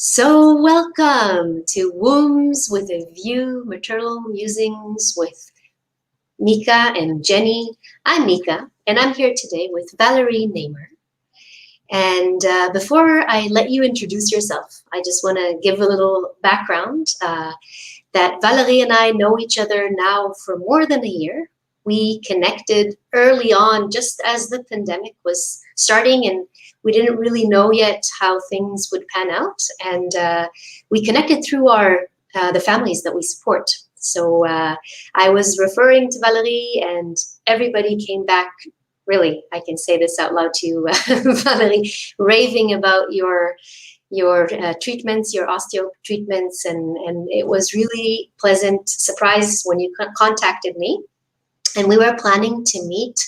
So, welcome to Wombs with a View Maternal Musings with Mika and Jenny. I'm Mika, and I'm here today with Valérie Namer. And before I let you introduce yourself, I just want to give a little background that Valérie and I know each other now for more than a year. We connected early on, just as the pandemic was starting, and we didn't really know yet how things would pan out. And we connected through the families that we support. So I was referring to Valérie, and everybody came back. Really, I can say this out loud to you, Valérie, raving about your treatments, your osteo treatments, and it was really pleasant surprise when you contacted me. And we were planning to meet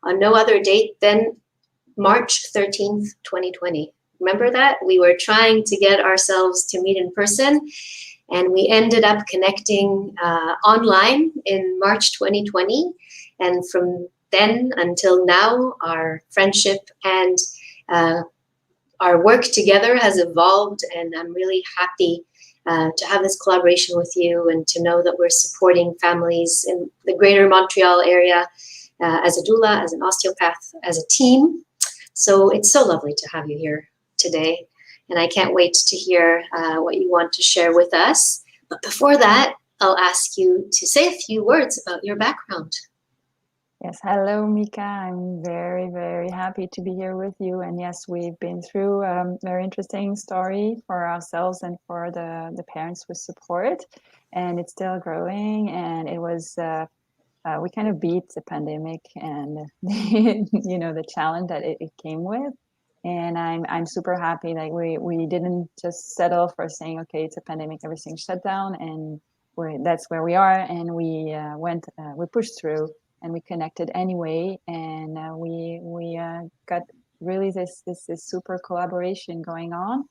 on no other date than March 13th, 2020. Remember that? We were trying to get ourselves to meet in person, and we ended up connecting online in March 2020. And from then until now, our friendship and our work together has evolved, and I'm really happy to have this collaboration with you and to know that we're supporting families in the greater Montreal area as a doula, as an osteopath, as a team. So it's so lovely to have you here today, and I can't wait to hear what you want to share with us. But before that, I'll ask you to say a few words about your background. Yes, hello, Mika. I'm very, very happy to be here with you. And yes, we've been through a very interesting story for ourselves and for the parents we support. And it's still growing. And it was, we kind of beat the pandemic and, the challenge that it came with. And I'm super happy that we didn't just settle for saying, okay, it's a pandemic, everything's shut down. And that's where we are. And we pushed through. And we connected anyway, and we got really this super collaboration going on,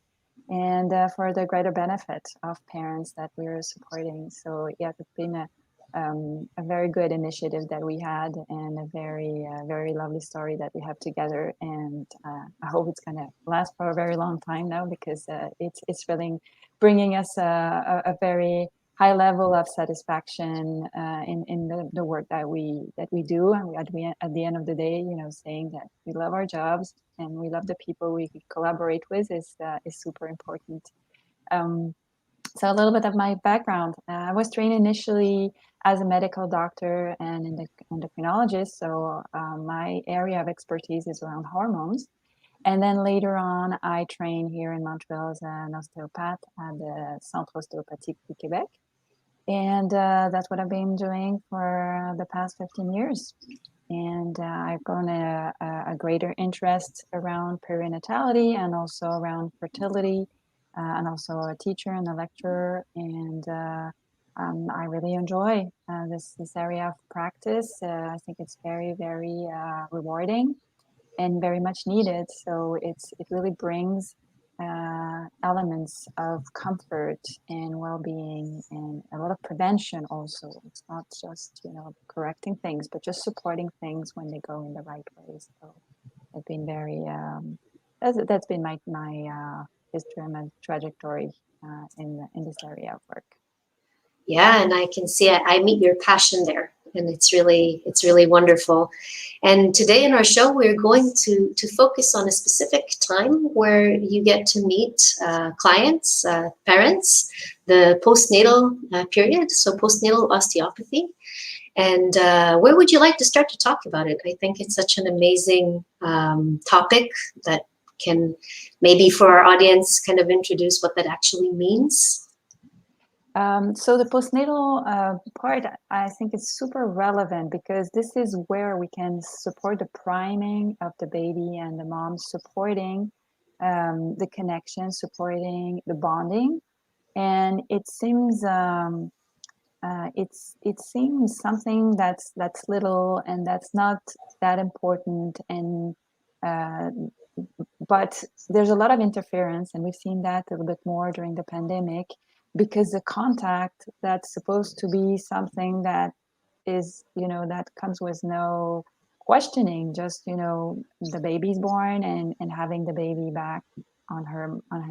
and for the greater benefit of parents that we were supporting. So yeah, it's been a very good initiative that we had, and a very lovely story that we have together. And I hope it's gonna last for a very long time now, because it's really bringing us a very high level of satisfaction in the work that we do, and at the end of the day, saying that we love our jobs and we love the people we collaborate with is super important. So a little bit of my background: I was trained initially as a medical doctor and endocrinologist, so my area of expertise is around hormones. And then later on, I trained here in Montreal as an osteopath at the Centre Osteopathique du Québec. And that's what I've been doing for the past 15 years. And I've grown a greater interest around perinatality and also around fertility, and also a teacher and a lecturer. And I really enjoy this area of practice. I think it's very, very rewarding and very much needed. So it really brings elements of comfort and well-being and a lot of prevention also. It's not just correcting things, but just supporting things when they go in the right way. So it's been very that's been my history and my trajectory in this area of work. Yeah, and I can see I meet your passion there, and it's really wonderful. And today in our show, we're going to focus on a specific time where you get to meet clients, parents, the postnatal period, so postnatal osteopathy. And where would you like to start to talk about it? I think it's such an amazing topic that can maybe for our audience kind of introduce what that actually means. So the postnatal part, I think, is super relevant, because this is where we can support the priming of the baby and the mom, supporting the connection, supporting the bonding. And it seems it seems something that's little and that's not that important, and but there's a lot of interference, and we've seen that a little bit more during the pandemic, because the contact that's supposed to be something that is, that comes with no questioning, just, the baby's born and having the baby back on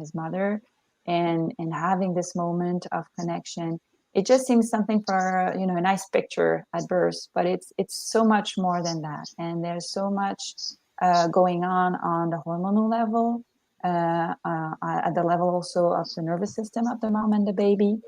his mother. and having this moment of connection. It just seems something for a nice picture at birth, but it's so much more than that, and there's so much going on the hormonal level, at the level also of the nervous system of the mom and the baby,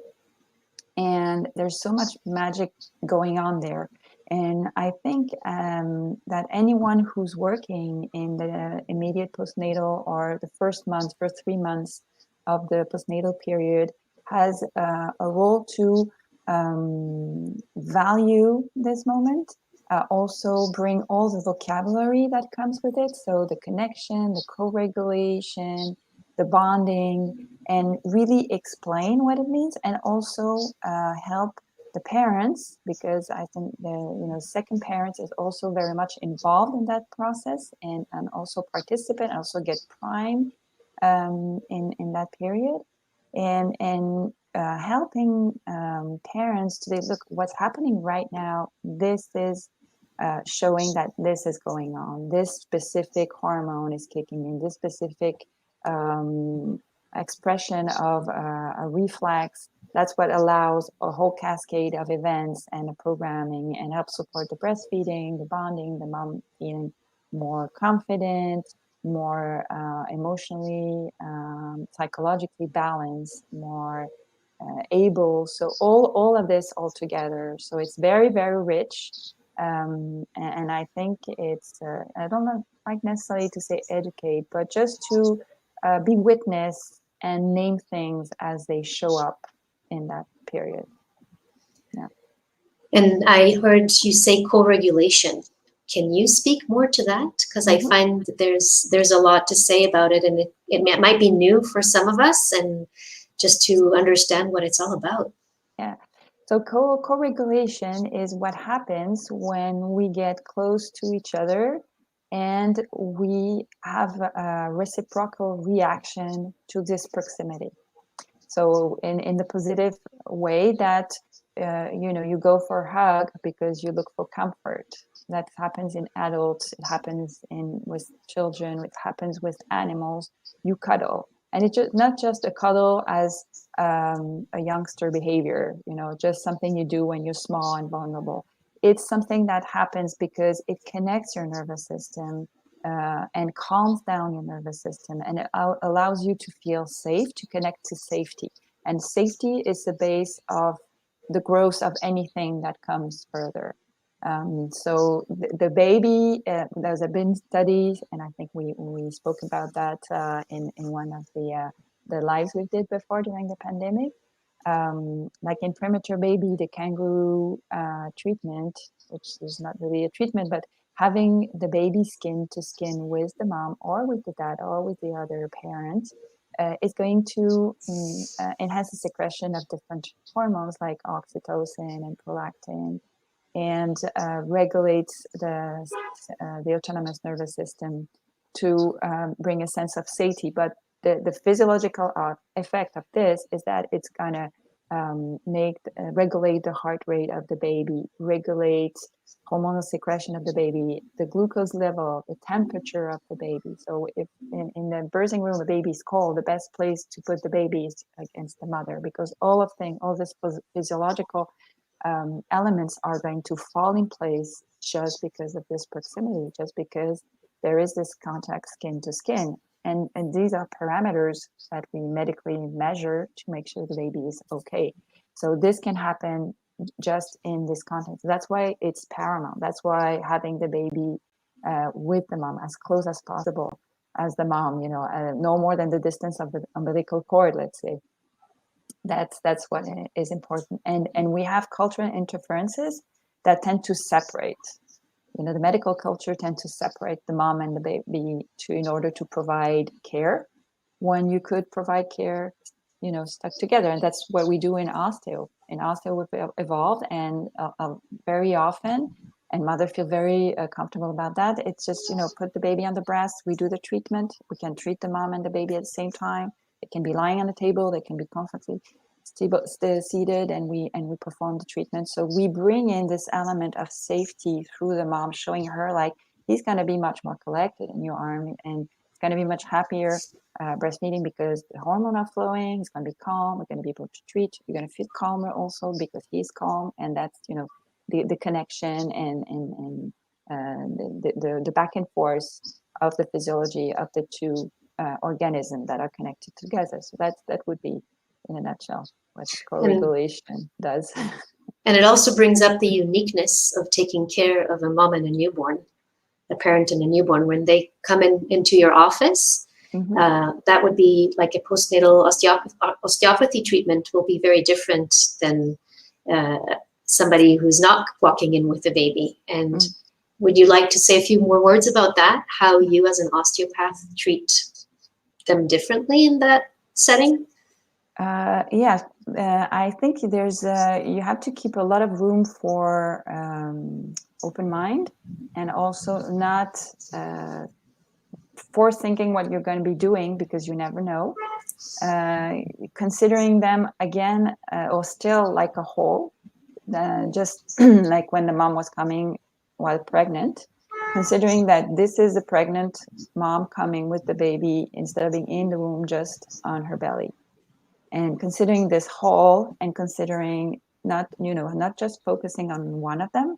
and there's so much magic going on there. And I think that anyone who's working in the immediate postnatal or the first 3 months of the postnatal period has a role to value this moment, also bring all the vocabulary that comes with it. So the connection, the co-regulation, the bonding, and really explain what it means, and also help the parents, because I think the second parent is also very much involved in that process, and also participate, also get prime in that period, and helping parents to look what's happening right now. This is showing that this is going on. This specific hormone is kicking in. This specific expression of a reflex. That's what allows a whole cascade of events and the programming, and helps support the breastfeeding, the bonding, the mom feeling more confident, more emotionally, psychologically balanced, more able. So all of this all together. So it's very, very rich. And I think it's, I don't know, like necessarily to say educate, but just to be witness and name things as they show up in that period. Yeah. And I heard you say co-regulation. Can you speak more to that? Because I find that there's a lot to say about it, and it might be new for some of us, and just to understand what it's all about. Yeah. So co-regulation is what happens when we get close to each other and we have a reciprocal reaction to this proximity. So in the positive way that, you go for a hug because you look for comfort. That happens in adults, it happens with children, it happens with animals. You cuddle. And it's not just a cuddle as a youngster behavior, just something you do when you're small and vulnerable. It's something that happens because it connects your nervous system and calms down your nervous system, and it allows you to feel safe, to connect to safety. And safety is the base of the growth of anything that comes further. So the baby, there's been studies, and I think we spoke about that in one of the lives we did before during the pandemic. Like in premature baby, the kangaroo treatment, which is not really a treatment, but having the baby skin to skin with the mom or with the dad or with the other parent is going to enhance the secretion of different hormones like oxytocin and prolactin, and regulates the autonomous nervous system to bring a sense of safety. But the physiological effect of this is that it's gonna regulate the heart rate of the baby, regulate hormonal secretion of the baby, the glucose level, the temperature of the baby. So if in the birthing room the baby is cold, the best place to put the baby is against the mother, because all this physiological elements are going to fall in place just because of this proximity, just because there is this contact skin to skin. And these are parameters that we medically measure to make sure the baby is okay. So this can happen just in this context. That's why it's paramount. That's why having the baby with the mom as close as possible as the mom, no more than the distance of the umbilical cord, let's say. That's what is important. And we have cultural interferences that tend to separate. The medical culture tend to separate the mom and the baby in order to provide care, when you could provide care, stuck together. And that's what we do in osteo. In osteo, we've evolved, and very often, and mother feel very comfortable about that. It's just, put the baby on the breast. We do the treatment. We can treat the mom and the baby at the same time. They can be lying on the table. They can be comfortably seated, and we perform the treatment. So we bring in this element of safety through the mom, showing her like he's going to be much more collected in your arm, and it's going to be much happier breastfeeding because the hormone are flowing. He's going to be calm. We're going to be able to treat. You're going to feel calmer also because he's calm, and that's the connection and the back and forth of the physiology of the two organisms that are connected together. So that would be, in a nutshell, what co-regulation does. And it also brings up the uniqueness of taking care of a mom and a newborn, a parent and a newborn. When they come into your office, that would be like a postnatal osteopathy treatment will be very different than somebody who's not walking in with a baby. And would you like to say a few more words about that? How you as an osteopath treat them differently in that setting? Yeah, I think there's you have to keep a lot of room for open mind, and also not forethinking what you're going to be doing, because you never know. Considering them again, or still like a whole, just like when the mom was coming while pregnant, considering that this is a pregnant mom coming with the baby instead of being in the womb just on her belly. And considering this whole, and considering not just focusing on one of them,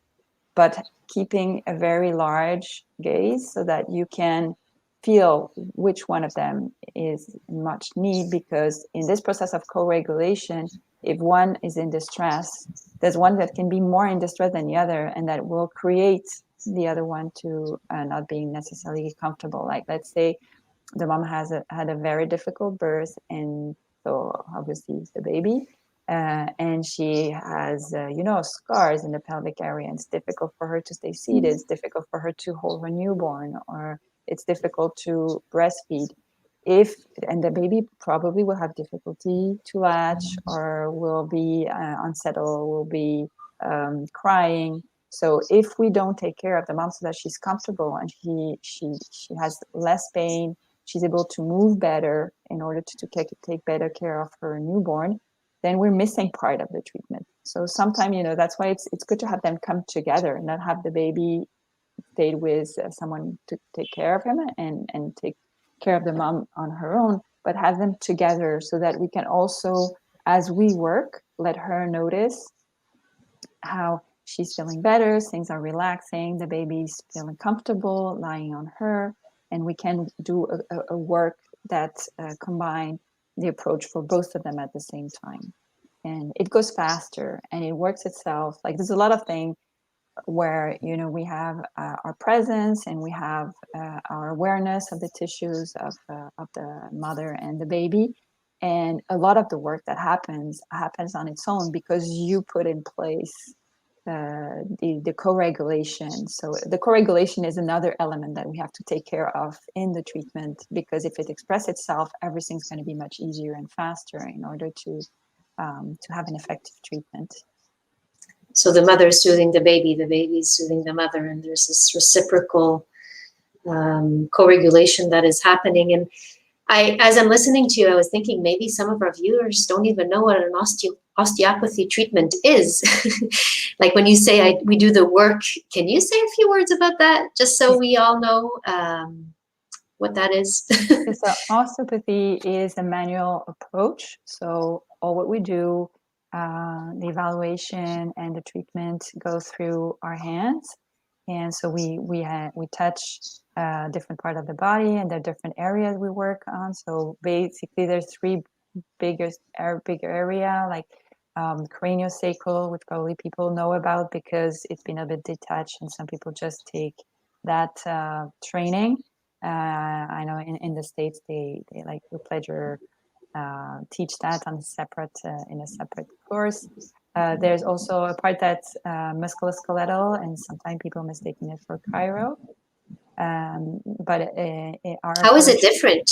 but keeping a very large gaze so that you can feel which one of them is in much need. Because in this process of co-regulation, if one is in distress, there's one that can be more in distress than the other, and that will create the other one to not being necessarily comfortable. Like, let's say the mom had a very difficult birth, and so obviously the baby, and she has scars in the pelvic area, and it's difficult for her to stay seated, it's difficult for her to hold her newborn, or it's difficult to breastfeed. And the baby probably will have difficulty to latch, or will be unsettled, will be crying. So if we don't take care of the mom so that she's comfortable and she has less pain, she's able to move better in order to take better care of her newborn, then we're missing part of the treatment. So sometimes, that's why it's good to have them come together, not have the baby stayed with someone to take care of him and take care of the mom on her own, but have them together so that we can also, as we work, let her notice how she's feeling better, things are relaxing, the baby's feeling comfortable lying on her, and we can do a work that combine the approach for both of them at the same time. And it goes faster and it works itself. Like, there's a lot of things where we have our presence, and we have our awareness of the tissues of the mother and the baby, and a lot of the work that happens on its own because you put in place the co-regulation. So the co-regulation is another element that we have to take care of in the treatment, because if it expresses itself, everything's going to be much easier and faster in order to have an effective treatment. So the mother is soothing the baby is soothing the mother, and there's this reciprocal co-regulation that is happening. And as I'm listening to you, I was thinking maybe some of our viewers don't even know what an osteopathy treatment is. Like, when you say we do the work, can you say a few words about that, just so we all know what that is? So osteopathy is a manual approach. So all what we do, the evaluation and the treatment, go through our hands, and so we touch different part of the body, and there are different areas we work on. So basically, there's three bigger area, like craniosacral, which probably people know about because it's been a bit detached, and some people just take that training. I know in the States they like with pleasure teach that on in a separate course. There's also a part that's musculoskeletal, and sometimes people mistaking it for chiro. But how is it different?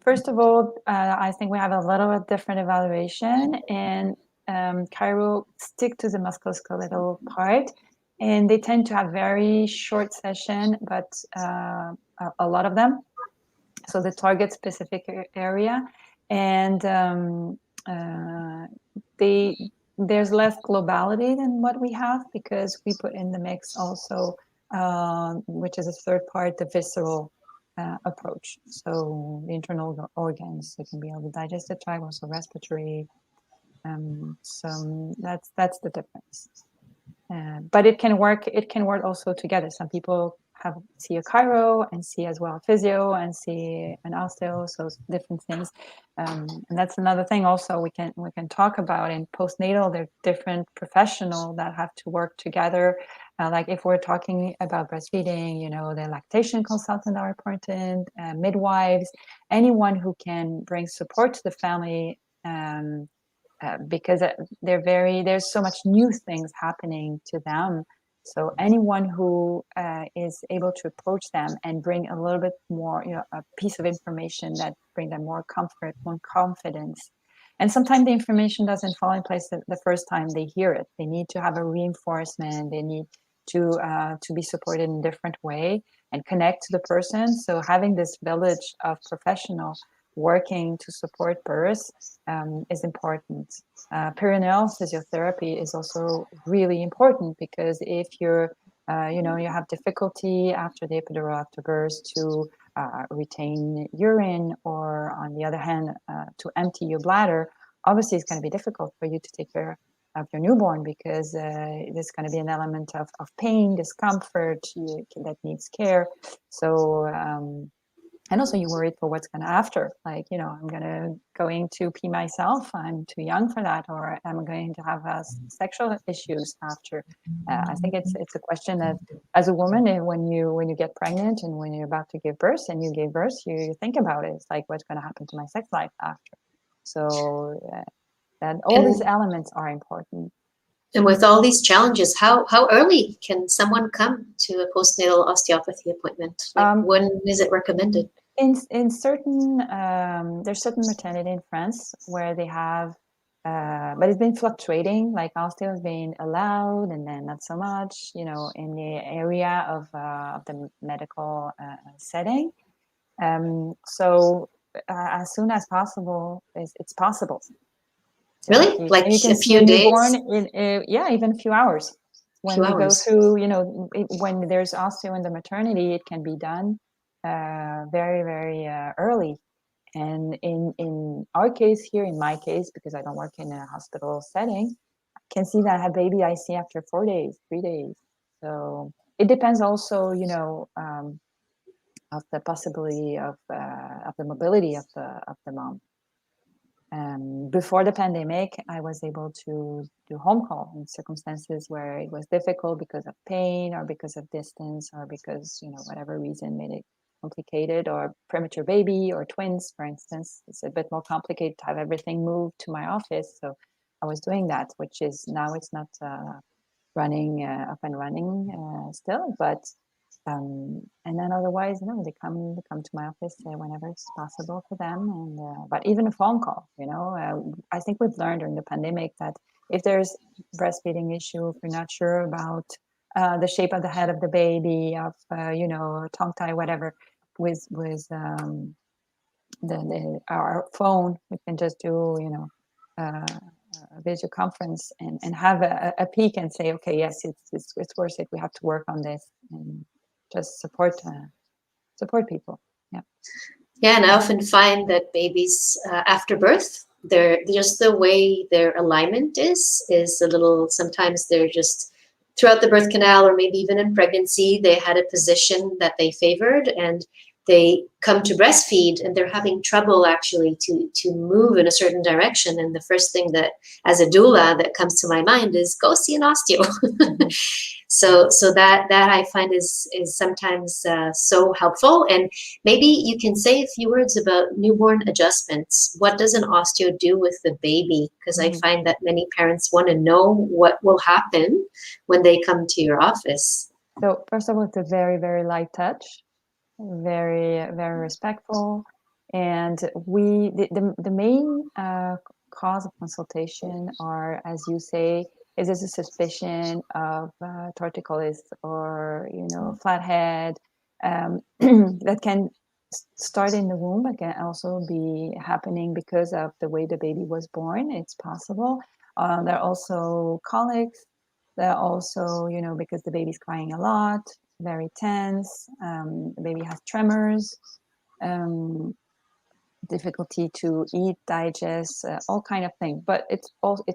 First of all, I think we have a little bit different evaluation, and chiro stick to the musculoskeletal part, and they tend to have very short session, but a lot of them. So the target specific area, and there's less globality than what we have, because we put in the mix also, which is a third part, the visceral approach. So the internal organs, it can be on the digestive tract, also respiratory. So that's the difference. But it can work. It can work also together. Some people see a chiro and see as well a physio and see an osteo. So different things, and that's another thing. Also, we can talk about in postnatal. There are different professionals that have to work together. Like if we're talking about breastfeeding, the lactation consultant are important. Midwives, anyone who can bring support to the family. Because there's so much new things happening to them. So anyone who is able to approach them and bring a little bit more, a piece of information that bring them more comfort, more confidence. And sometimes the information doesn't fall in place the first time they hear it. They need to have a reinforcement. They need to be supported in a different way and connect to the person. So having this village of professionals working to support birth is important. Perineal physiotherapy is also really important because if you have difficulty after the epidural, after birth, to retain urine, or on the other hand, to empty your bladder, obviously it's going to be difficult for you to take care of your newborn because there's going to be an element of pain, discomfort that needs care. So and also you worried for what's going to after, like, I'm going to pee myself, I'm too young for that, or I'm going to have sexual issues after. I think it's a question that as a woman, when you get pregnant and when you're about to give birth and you give birth, you think about it. It's like, what's going to happen to my sex life after? So that all these elements are important. And with all these challenges, how early can someone come to a postnatal osteopathy appointment? Like, when is it recommended? In certain there's certain maternity in France where they have, but it's been fluctuating. Like osteo has been allowed, and then not so much. In the area of the medical setting. So as soon as possible, it's possible. Really? Like you can a see a few newborn days? in even a few hours. When we go through, when there's osteo in the maternity, it can be done very, very early. And in our case here, in my case, because I don't work in a hospital setting, I can see that a baby I see after 4 days, 3 days. So it depends also, of the possibility of the mobility of the mom. Before the pandemic, I was able to do home call in circumstances where it was difficult because of pain or because of distance or because, whatever reason made it complicated, or premature baby or twins, for instance. It's a bit more complicated to have everything moved to my office. So I was doing that, which is now it's not running up and running still, but and then otherwise, they come to my office whenever it's possible for them. And but even a phone call, I think we've learned during the pandemic that if there's breastfeeding issue, if you're not sure about the shape of the head of the baby, of tongue tie, whatever, with our phone, we can just do a video conference and have a peek and say, okay, yes, it's worth it. We have to work on this and just support people. Yeah, and I often find that babies after birth, they're just the way their alignment is a little. Sometimes they're just throughout the birth canal, or maybe even in pregnancy, they had a position that they favored, and they come to breastfeed and they're having trouble actually to move in a certain direction. And the first thing that, as a doula, that comes to my mind is go see an osteo. Mm-hmm. So that I find is sometimes so helpful. And maybe you can say a few words about newborn adjustments. What does an osteo do with the baby? Because I find that many parents want to know what will happen when they come to your office. So first of all, it's a very, very light touch, very, very respectful. And the main cause of consultation are, as you say, is there's a suspicion of torticollis or flathead that can start in the womb, but can also be happening because of the way the baby was born. It's possible. There are also colics. There are also because the baby's crying a lot. very tense. The baby has tremors, difficulty to eat, digest, all kind of things. But it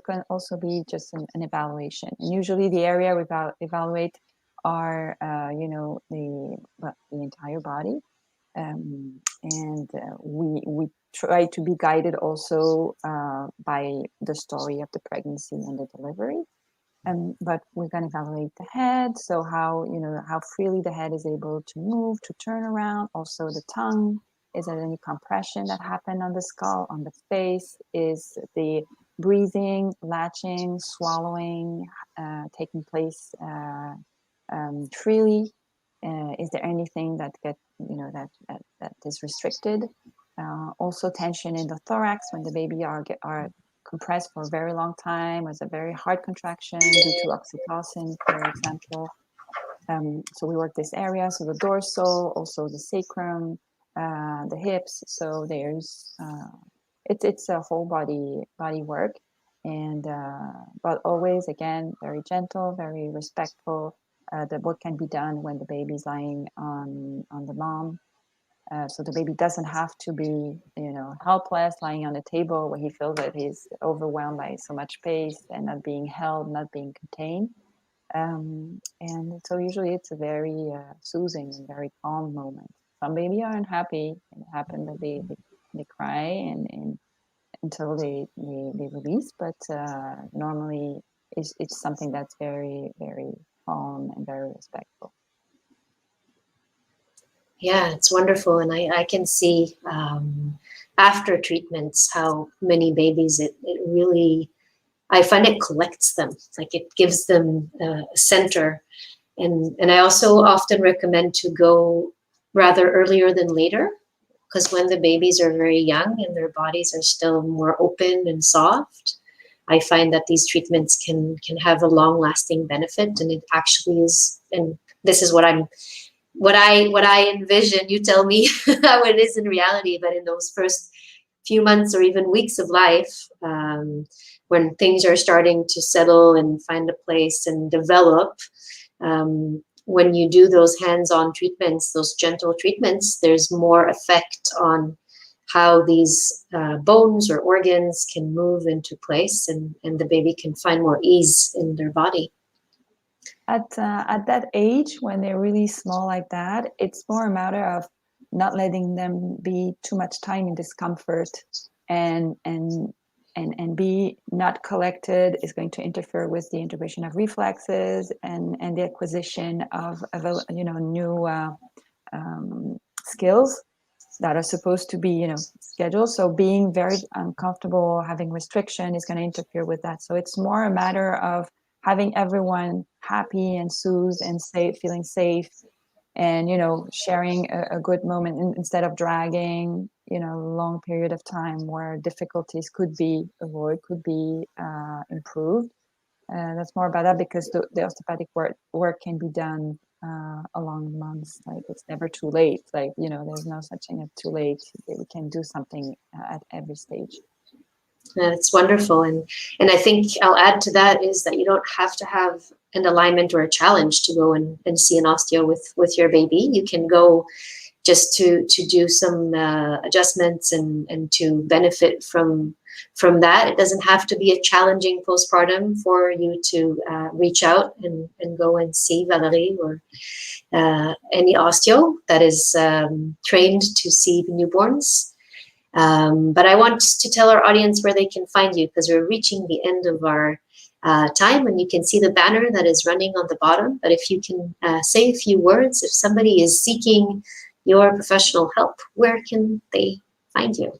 can also be just an evaluation. And usually, the area we evaluate are the entire body, and we try to be guided also by the story of the pregnancy and the delivery. But we're going to evaluate the head, so how freely the head is able to move, to turn around. Also the tongue, is there any compression that happened on the skull, on the face? Is the breathing, latching, swallowing taking place freely? Is there anything that that is restricted? Also tension in the thorax when the baby are compressed for a very long time, as a very hard contraction due to oxytocin, for example. So we work this area, so the dorsal, also the sacrum, the hips. So there's it's a whole body work, and but always again very gentle, very respectful. What can be done when the baby's lying on the mom. So the baby doesn't have to be, helpless, lying on the table where he feels that he's overwhelmed by so much pace and not being held, not being contained. And so usually it's a very soothing and very calm moment. Some baby are unhappy. It happens that they cry and until they release, but normally it's something that's very, very calm and very respectful. Yeah, it's wonderful. And I can see after treatments how many babies it really, I find it collects them. Like it gives them a center. And I also often recommend to go rather earlier than later, because when the babies are very young and their bodies are still more open and soft, I find that these treatments can have a long lasting benefit. And it actually is, and this is what I envision. You tell me how it is in reality, but in those first few months or even weeks of life, when things are starting to settle and find a place and develop, when you do those hands-on treatments, those gentle treatments, there's more effect on how these bones or organs can move into place, and the baby can find more ease in their body. At that age, when they're really small like that, it's more a matter of not letting them be too much time in discomfort, and be not collected is going to interfere with the integration of reflexes and the acquisition of new skills that are supposed to be scheduled. So being very uncomfortable, having restriction is going to interfere with that. So it's more a matter of having everyone happy and soothed and safe, feeling safe, and sharing a good moment instead of dragging long period of time where difficulties could be avoided, could be improved. That's more about that, because the osteopathic work can be done along months. Like it's never too late. Like there's no such thing as too late. We can do something at every stage. It's wonderful. And I think I'll add to that is that you don't have to have an alignment or a challenge to go and see an osteo with your baby. You can go just to do some adjustments and to benefit from that. It doesn't have to be a challenging postpartum for you to reach out and go and see Valérie or any osteo that is trained to see newborns. But I want to tell our audience where they can find you, because we're reaching the end of our time, and you can see the banner that is running on the bottom. But if you can say a few words, if somebody is seeking your professional help, where can they find you?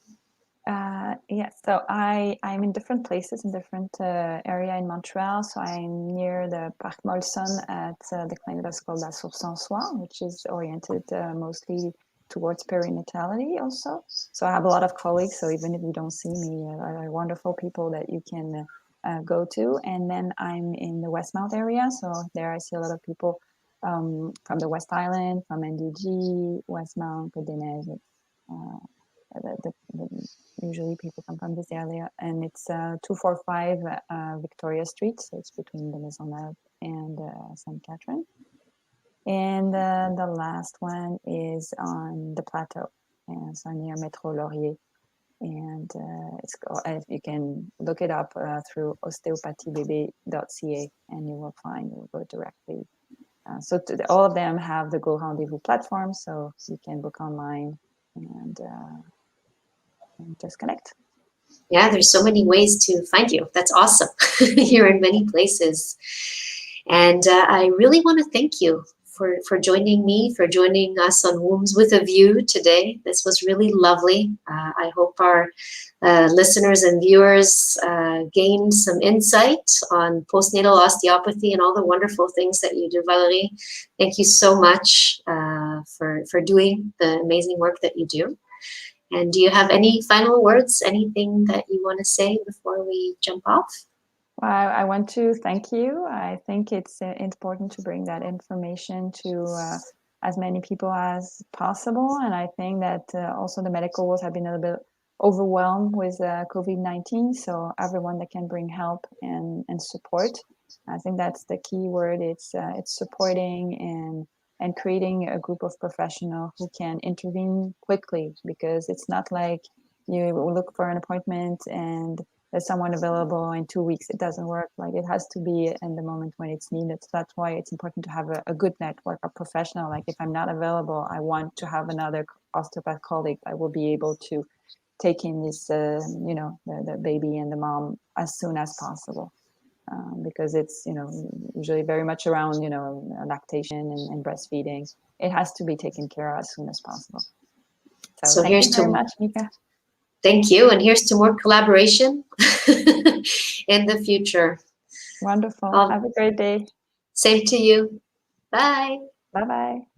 Yes, so I'm in different places, in different area in Montreal. So I'm near the Parc Molson at the clinic that's called La Source en Soi, which is oriented mostly towards perinatality also. So I have a lot of colleagues. So even if you don't see me, are wonderful people that you can go to. And then I'm in the Westmount area. So there I see a lot of people from the West Island, from NDG, Westmount, Côte des Neiges. Usually people come from this area, and it's 245 Victoria Street, so it's between the Maisonneuve and St. Catherine. And the last one is on the plateau, and so near Métro Laurier. And it's you can look it up through osteopathybb.ca, and you will go directly. So all of them have the Go Rendezvous platform, so you can book online and just connect. Yeah, there's so many ways to find you. That's awesome. You're in many places. And I really want to thank you for joining me, for joining us on Wombs with a View today. This was really lovely. I hope our listeners and viewers gained some insight on postnatal osteopathy and all the wonderful things that you do, Valérie. Thank you so much for doing the amazing work that you do. And do you have any final words, anything that you want to say before we jump off? Well, I want to thank you. I think it's important to bring that information to as many people as possible. And I think that also the medical world have been a little bit overwhelmed with COVID-19. So everyone that can bring help and support, I think that's the key word. It's supporting and creating a group of professionals who can intervene quickly, because it's not like you look for an appointment and there's someone available in 2 weeks. It doesn't work. Like, it has to be in the moment when it's needed. So that's why it's important to have a good network, a professional. Like, if I'm not available, I want to have another osteopath colleague that will be able to take in this, the baby and the mom as soon as possible. Because it's, usually very much around, lactation and breastfeeding. It has to be taken care of as soon as possible. So thank you very much, Mika. Thank you. And here's to more collaboration in the future. Wonderful. Have a great day. Same to you. Bye. Bye-bye.